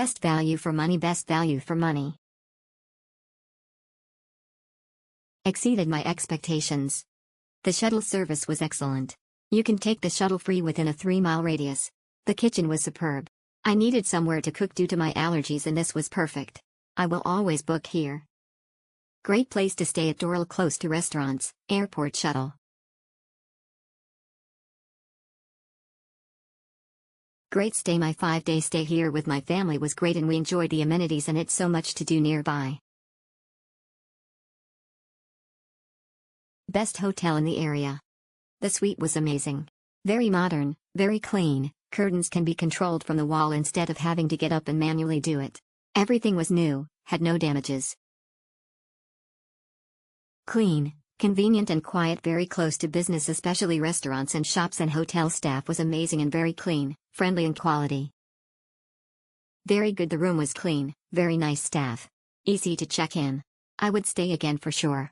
Best value for money, best value for money. Exceeded my expectations. The shuttle service was excellent. You can take the shuttle free within a 3-mile radius. The kitchen was superb. I needed somewhere to cook due to my allergies and this was perfect. I will always book here. Great place to stay at Doral, close to restaurants, airport shuttle. Great stay. My 5-day stay here with my family was great and we enjoyed the amenities and it's so much to do nearby. Best hotel in the area. The suite was amazing. Very modern, very clean, curtains can be controlled from the wall instead of having to get up and manually do it. Everything was new, had no damages. Clean, convenient and quiet, very close to business, especially restaurants and shops, and hotel staff was amazing and very clean, friendly and quality. Very good. The room was clean, very nice staff. Easy to check in. I would stay again for sure.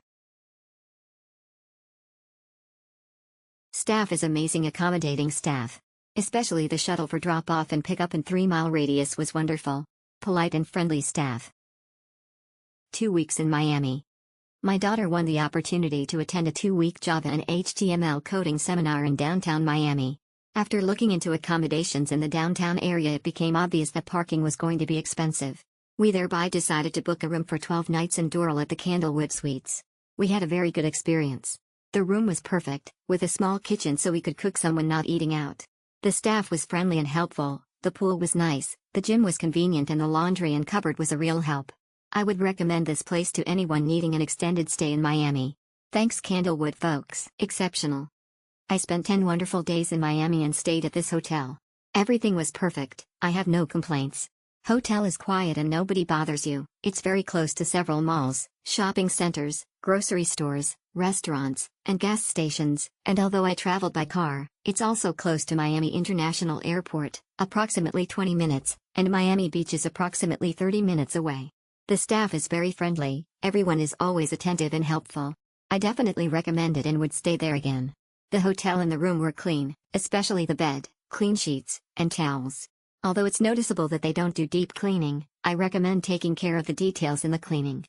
Staff is amazing, accommodating staff. Especially the shuttle for drop-off and pick-up in 3-mile radius was wonderful. Polite and friendly staff. 2 weeks in Miami. My daughter won the opportunity to attend a 2-week Java and HTML coding seminar in downtown Miami. After looking into accommodations in the downtown area, it became obvious that parking was going to be expensive. We thereby decided to book a room for 12 nights in Doral at the Candlewood Suites. We had a very good experience. The room was perfect, with a small kitchen so we could cook some when not eating out. The staff was friendly and helpful, the pool was nice, the gym was convenient and the laundry and cupboard was a real help. I would recommend this place to anyone needing an extended stay in Miami. Thanks Candlewood folks. Exceptional. I spent 10 wonderful days in Miami and stayed at this hotel. Everything was perfect, I have no complaints. Hotel is quiet and nobody bothers you. It's very close to several malls, shopping centers, grocery stores, restaurants, and gas stations, and although I traveled by car, it's also close to Miami International Airport, approximately 20 minutes, and Miami Beach is approximately 30 minutes away. The staff is very friendly, everyone is always attentive and helpful. I definitely recommend it and would stay there again. The hotel and the room were clean, especially the bed, clean sheets, and towels. Although it's noticeable that they don't do deep cleaning, I recommend taking care of the details in the cleaning.